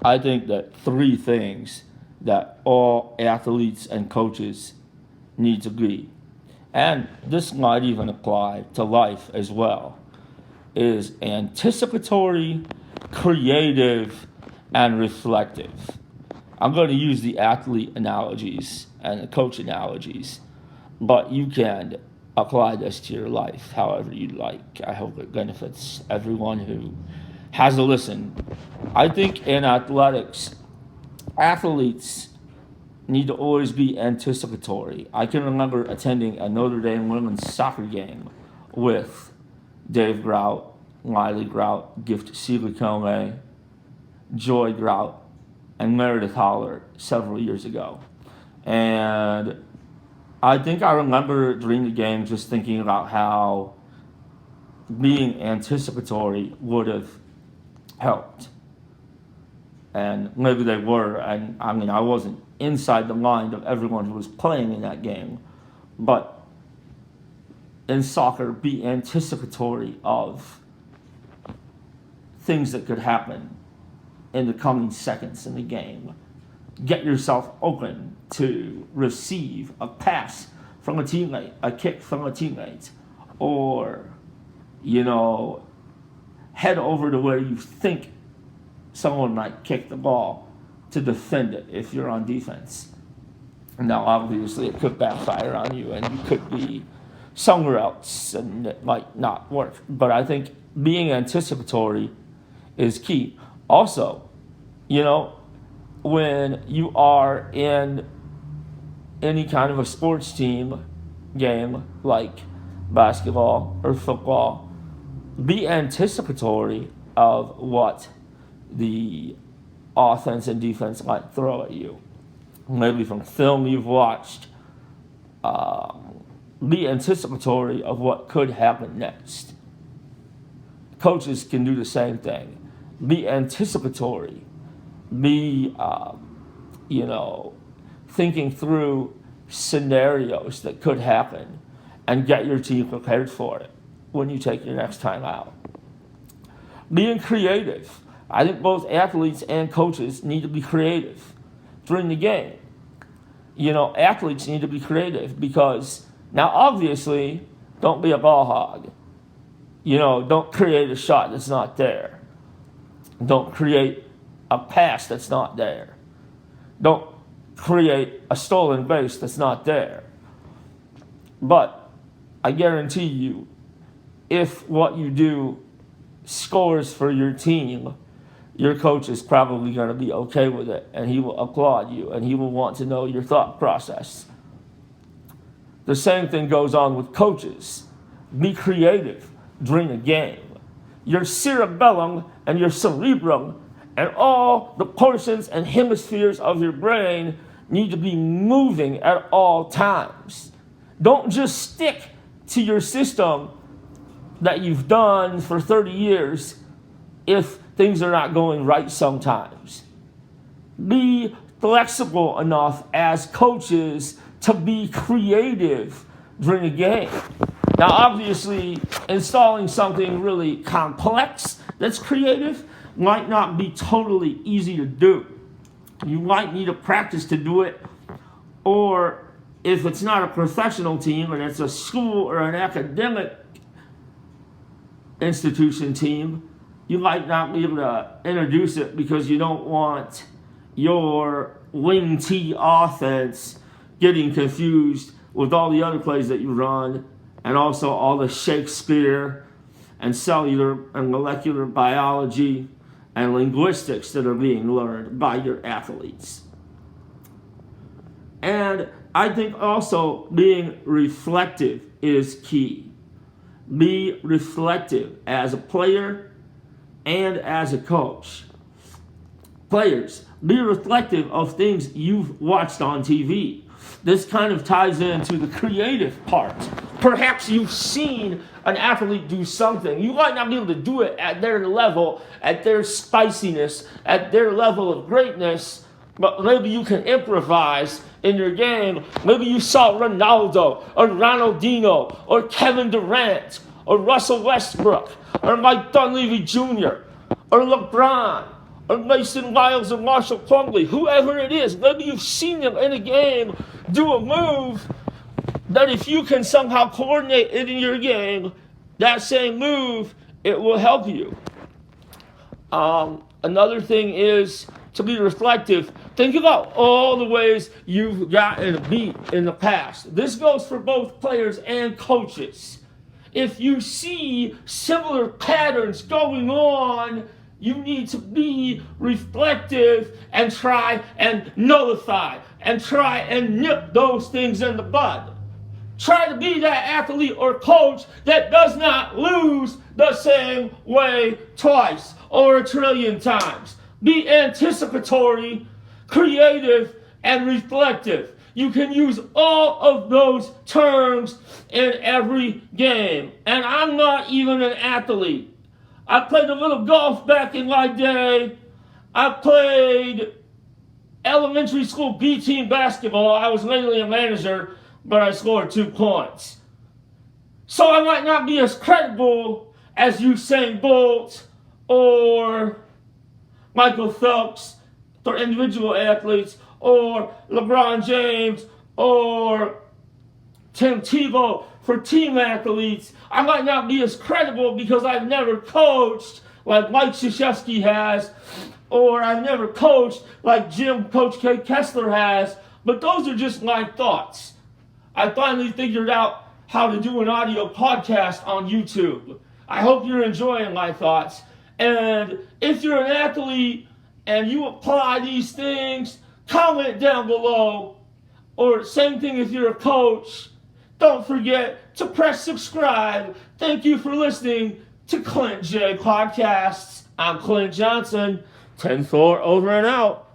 I think that three things that all athletes and coaches need to be, and this might even apply to life as well, is anticipatory, creative, and reflective. I'm going to use the athlete analogies and the coach analogies, but you can apply this to your life however you like. I hope it benefits everyone who has a listen. I think in athletics, athletes need to always be anticipatory. I can remember attending a Notre Dame women's soccer game with Dave Grout, Wiley Grout, Gift Silicone, Joy Grout, and Meredith Holler several years ago. And I think I remember during the game just thinking about how being anticipatory would have helped. And maybe they were, and I mean, I wasn't inside the mind of everyone who was playing in that game, but in soccer, be anticipatory of things that could happen in the coming seconds in the game. Get yourself open to receive a pass from a teammate, a kick from a teammate, or, head over to where you think someone might kick the ball to defend it if you're on defense. Now, obviously, it could backfire on you and you could be somewhere else and it might not work. But I think being anticipatory is key. Also, when you are in any kind of a sports team game like basketball or football, be anticipatory of what the offense and defense might throw at you. Maybe from film you've watched. Be anticipatory of what could happen next. Coaches can do the same thing. Be anticipatory. Be, thinking through scenarios that could happen and get your team prepared for it when you take your next time out. Being creative. I think both athletes and coaches need to be creative during the game. Athletes need to be creative because, now obviously, don't be a ball hog. Don't create a shot that's not there. Don't create a pass that's not there. Don't create a stolen base that's not there. But I guarantee you, if what you do scores for your team, your coach is probably going to be okay with it, and he will applaud you, and he will want to know your thought process. The same thing goes on with coaches. Be creative during a game. Your cerebellum and your cerebrum and all the portions and hemispheres of your brain need to be moving at all times. Don't just stick to your system that you've done for 30 years if things are not going right sometimes. Be flexible enough as coaches to be creative during a game. Now, obviously, installing something really complex that's creative might not be totally easy to do. You might need to practice to do it, or if it's not a professional team and it's a school or an academic institution team, you might not be able to introduce it because you don't want your wing T offense getting confused with all the other plays that you run and also all the Shakespeare and cellular and molecular biology and linguistics that are being learned by your athletes. And I think also being reflective is key. Be reflective as a player and as a coach. Players, be reflective of things you've watched on TV. This kind of ties into the creative part. Perhaps you've seen an athlete do something. You might not be able to do it at their level, at their spiciness, at their level of greatness, but maybe you can improvise in your game. Maybe you saw Ronaldo or Ronaldinho or Kevin Durant or Russell Westbrook or Mike Dunleavy Jr. or LeBron or Mason Lyles or Marshall Plumlee, whoever it is, maybe you've seen them in a game do a move that if you can somehow coordinate it in your game, that same move, it will help you. Another thing is to be reflective. Think about all the ways you've gotten beat in the past. This goes for both players and coaches. If you see similar patterns going on, you need to be reflective and try and nullify and try and nip those things in the bud. Try to be that athlete or coach that does not lose the same way twice or a trillion times. Be anticipatory, creative, and reflective. You can use all of those terms in every game. And I'm not even an athlete. I played a little golf back in my day. I played elementary school B team basketball. I was mainly a manager, but I scored 2 points. So I might not be as credible as Usain Bolt or Michael Phelps for individual athletes, or LeBron James, or Tim Tebow for team athletes. I might not be as credible because I've never coached like Mike Krzyzewski has, or I've never coached like Coach K. Kessler has, but those are just my thoughts. I finally figured out how to do an audio podcast on YouTube. I hope you're enjoying my thoughts. And if you're an athlete and you apply these things, comment down below. Or same thing if you're a coach. Don't forget to press subscribe. Thank you for listening to Clint J Podcasts. I'm Clint Johnson. 10-4 over and out.